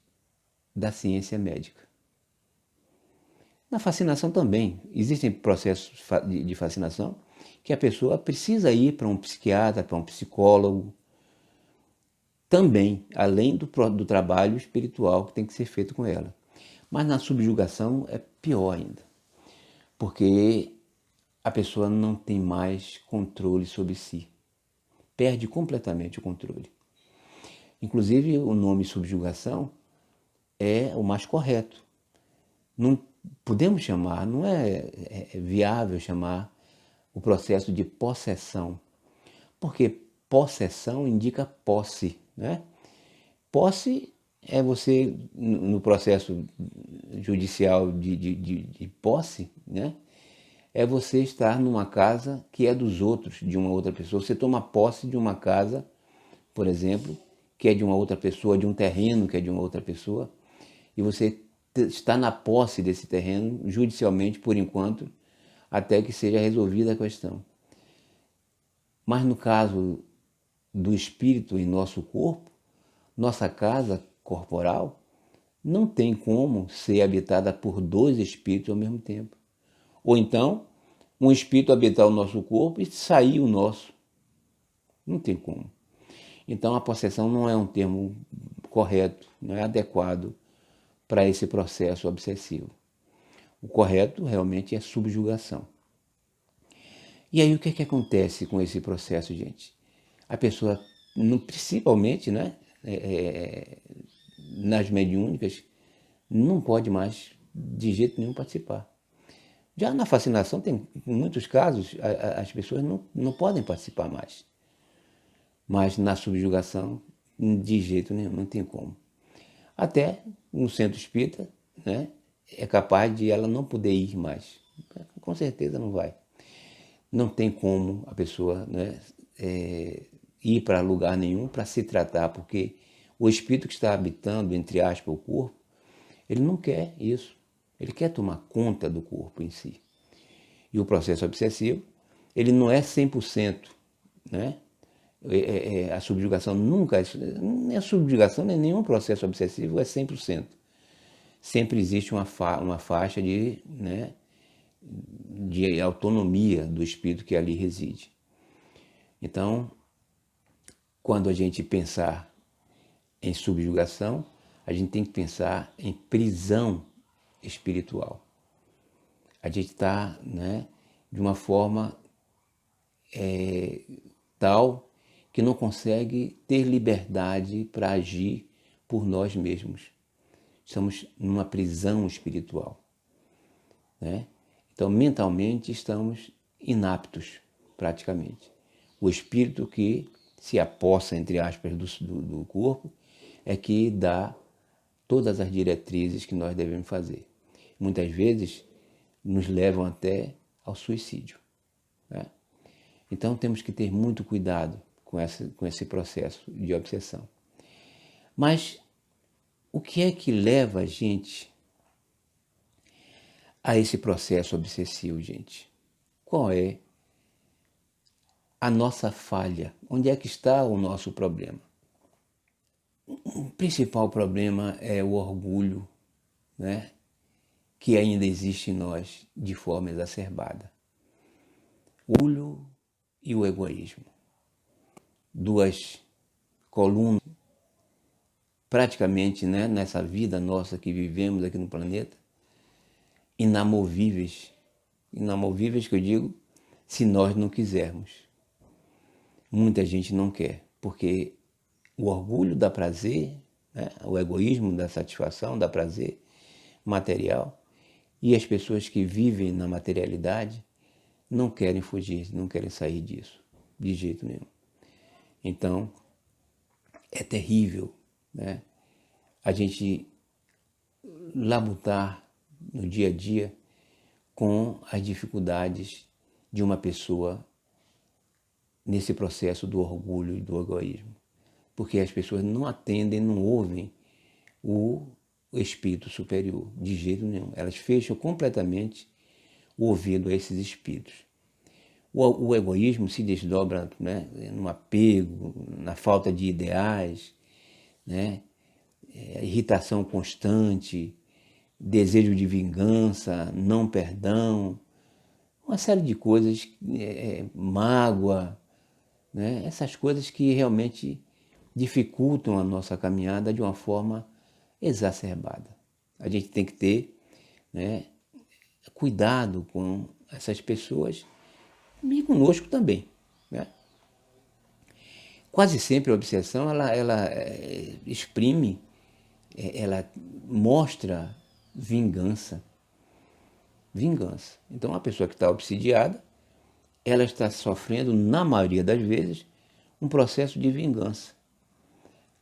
da ciência médica. Na fascinação também, existem processos de fascinação que a pessoa precisa ir para um psiquiatra, para um psicólogo, também, além do trabalho espiritual que tem que ser feito com ela. Mas na subjugação é pior ainda, porque a pessoa não tem mais controle sobre si, perde completamente o controle. Inclusive, o nome subjugação é o mais correto. Não podemos chamar, não é viável chamar o processo de possessão, porque possessão indica posse, né? Posse é você, no processo judicial de posse, né? É você estar numa casa que é dos outros, de uma outra pessoa. Você toma posse de uma casa, por exemplo, que é de uma outra pessoa, de um terreno que é de uma outra pessoa, e você está na posse desse terreno, judicialmente, por enquanto, até que seja resolvida a questão. Mas no caso do espírito em nosso corpo, nossa casa corporal não tem como ser habitada por dois espíritos ao mesmo tempo. Ou então, um espírito habitar o nosso corpo e sair o nosso. Não tem como. Então, a possessão não é um termo correto, não é adequado para esse processo obsessivo. O correto realmente é subjugação. E aí o que acontece com esse processo, gente? A pessoa, principalmente, né, nas mediúnicas, não pode mais de jeito nenhum participar. Já na fascinação, tem em muitos casos, as pessoas não podem participar mais. Mas na subjugação, de jeito nenhum, não tem como. Até no centro espírita, né, é capaz de ela não poder ir mais. Com certeza não vai. Não tem como a pessoa, né, ir para lugar nenhum para se tratar, porque o espírito que está habitando, entre aspas, o corpo, ele não quer isso. Ele quer tomar conta do corpo em si. E o processo obsessivo, ele não é 100%, né? A subjugação nunca, nem a subjugação, nem nenhum processo obsessivo é 100%. Sempre existe uma faixa de, né, de autonomia do espírito que ali reside. Então, quando a gente pensar em subjugação, a gente tem que pensar em prisão espiritual. A gente está, né, de uma forma tal que não consegue ter liberdade para agir por nós mesmos. Estamos numa prisão espiritual, né? Então, mentalmente, estamos inaptos, praticamente. O espírito que se apossa, entre aspas, do corpo, é que dá todas as diretrizes que nós devemos fazer. Muitas vezes, nos levam até ao suicídio, né? Então, temos que ter muito cuidado com esse processo de obsessão. Mas o que é que leva a gente a esse processo obsessivo, gente? Qual é a nossa falha? Onde é que está o nosso problema? O principal problema é o orgulho, né, que ainda existe em nós de forma exacerbada. O orgulho e o egoísmo. Duas colunas, praticamente, né, nessa vida nossa que vivemos aqui no planeta, inamovíveis. Inamovíveis que eu digo, se nós não quisermos. Muita gente não quer, porque o orgulho dá prazer, né, o egoísmo dá satisfação, dá prazer material, e as pessoas que vivem na materialidade não querem fugir, não querem sair disso, de jeito nenhum. Então, é terrível, né, a gente labutar no dia a dia com as dificuldades de uma pessoa nesse processo do orgulho e do egoísmo. Porque as pessoas não atendem, não ouvem o espírito superior, de jeito nenhum. Elas fecham completamente o ouvido a esses espíritos. O egoísmo se desdobra, né, no apego, na falta de ideais, né, irritação constante, desejo de vingança, não perdão, uma série de coisas, mágoa, né? Essas coisas que realmente dificultam a nossa caminhada de uma forma exacerbada. A gente tem que ter, né, cuidado com essas pessoas e conosco também, né? Quase sempre a obsessão ela exprime, ela mostra vingança. Vingança. Então, a pessoa que está obsidiada, ela está sofrendo, na maioria das vezes, um processo de vingança.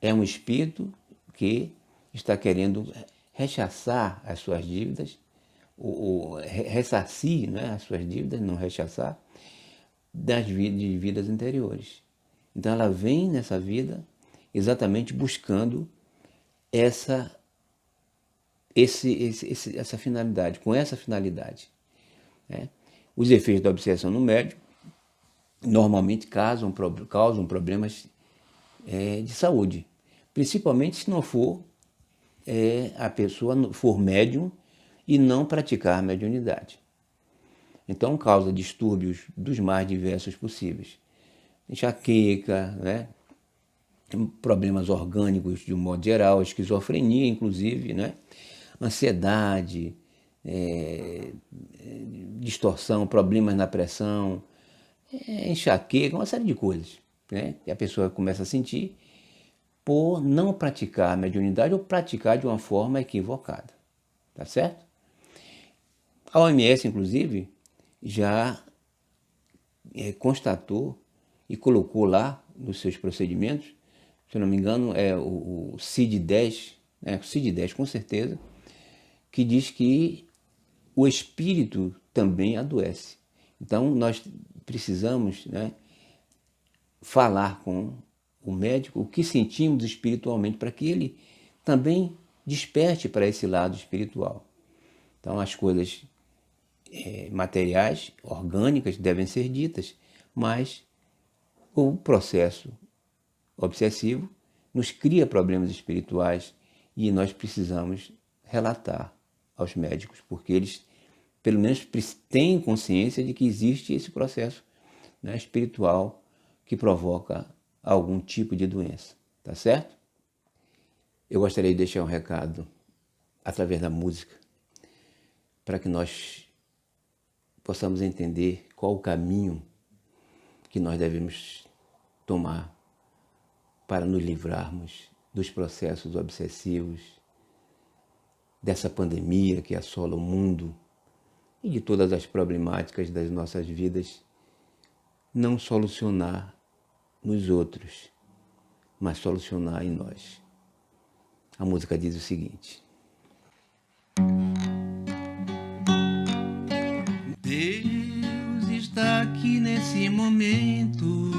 É um espírito que está querendo rechaçar as suas dívidas, ou ressarcir, né, as suas dívidas, não rechaçar, de vidas anteriores. Então ela vem nessa vida exatamente buscando essa, essa finalidade, com essa finalidade, né? Os efeitos da obsessão no médium normalmente causam problemas de saúde, principalmente se não for a pessoa for médium e não praticar a mediunidade. Então causa distúrbios dos mais diversos possíveis. Enxaqueca, né? Problemas orgânicos de um modo geral, esquizofrenia inclusive, né? Ansiedade, distorção, problemas na pressão, enxaqueca, uma série de coisas, né? Que a pessoa começa a sentir por não praticar a mediunidade ou praticar de uma forma equivocada, tá certo? A OMS, inclusive, já constatou e colocou lá nos seus procedimentos, se não me engano, é o CID-10, o CID-10 com certeza, que diz que o espírito também adoece. Então, nós precisamos, né, falar com o médico o que sentimos espiritualmente, para que ele também desperte para esse lado espiritual. Então, as coisas materiais, orgânicas, devem ser ditas, mas o processo obsessivo nos cria problemas espirituais e nós precisamos relatar aos médicos, porque eles, pelo menos, têm consciência de que existe esse processo, né, espiritual que provoca algum tipo de doença, tá certo? Eu gostaria de deixar um recado através da música para que nós possamos entender qual o caminho que nós devemos tomar para nos livrarmos dos processos obsessivos, dessa pandemia que assola o mundo e de todas as problemáticas das nossas vidas, não solucionar nos outros, mas solucionar em nós. A música diz o seguinte: Deus está aqui nesse momento,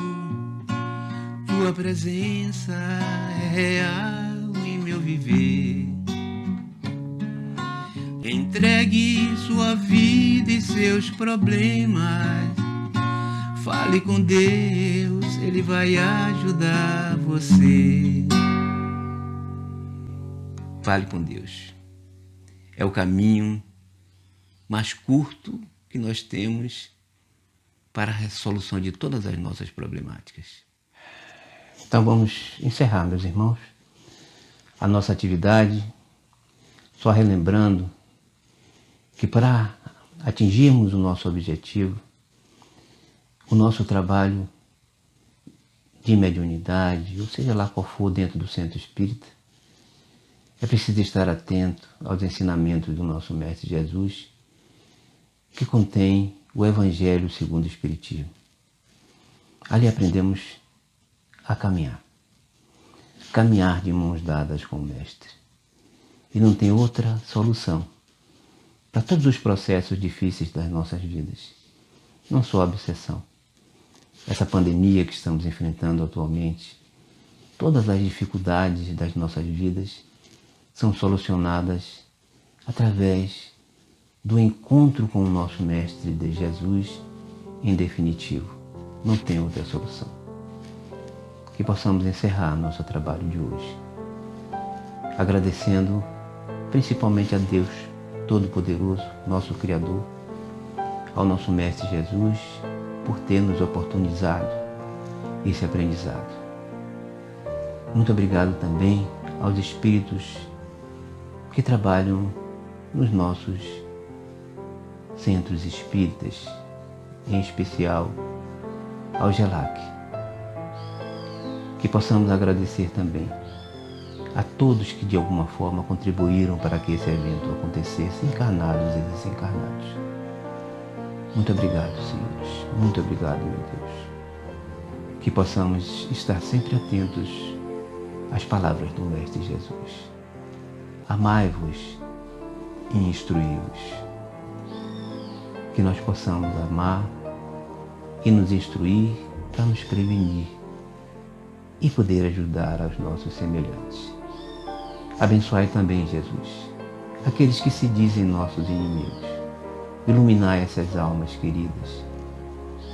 tua presença é real em meu viver. Entregue sua vida e seus problemas, fale com Deus, Ele vai ajudar você. Fale com Deus. É o caminho mais curto que nós temos para a resolução de todas as nossas problemáticas. Então vamos encerrar, meus irmãos, a nossa atividade, só relembrando que para atingirmos o nosso objetivo, o nosso trabalho de mediunidade, ou seja lá qual for dentro do centro espírita, é preciso estar atento aos ensinamentos do nosso Mestre Jesus, que contém o Evangelho segundo o Espiritismo. Ali aprendemos a caminhar de mãos dadas com o Mestre. E não tem outra solução para todos os processos difíceis das nossas vidas, não só a obsessão. Essa pandemia que estamos enfrentando atualmente, todas as dificuldades das nossas vidas são solucionadas através do encontro com o nosso Mestre de Jesus em definitivo. Não tem outra solução. Que possamos encerrar nosso trabalho de hoje, agradecendo principalmente a Deus Todo-Poderoso, nosso Criador, ao nosso Mestre Jesus por ter nos oportunizado esse aprendizado. Muito obrigado também aos espíritos que trabalham nos nossos centros espíritas, em especial ao GELAC. Que possamos agradecer também a todos que de alguma forma contribuíram para que esse evento acontecesse, encarnados e desencarnados. Muito obrigado, senhores. Muito obrigado, meu Deus. Que possamos estar sempre atentos às palavras do Mestre Jesus. Amai-vos e instruí-vos. Que nós possamos amar e nos instruir para nos prevenir e poder ajudar aos nossos semelhantes. Abençoai também, Jesus, aqueles que se dizem nossos inimigos. Iluminai essas almas queridas,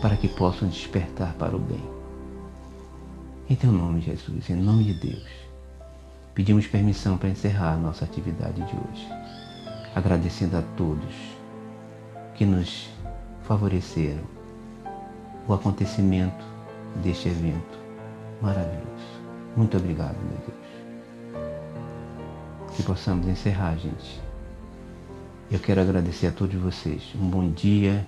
para que possam despertar para o bem. Em teu nome, Jesus, em nome de Deus, pedimos permissão para encerrar a nossa atividade de hoje, agradecendo a todos que nos favoreceram o acontecimento deste evento maravilhoso. Muito obrigado, meu Deus. Que possamos encerrar, gente. Eu quero agradecer a todos vocês. Um bom dia,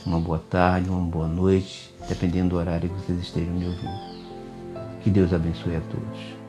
uma boa tarde, uma boa noite, dependendo do horário que vocês estejam me ouvindo. Que Deus abençoe a todos.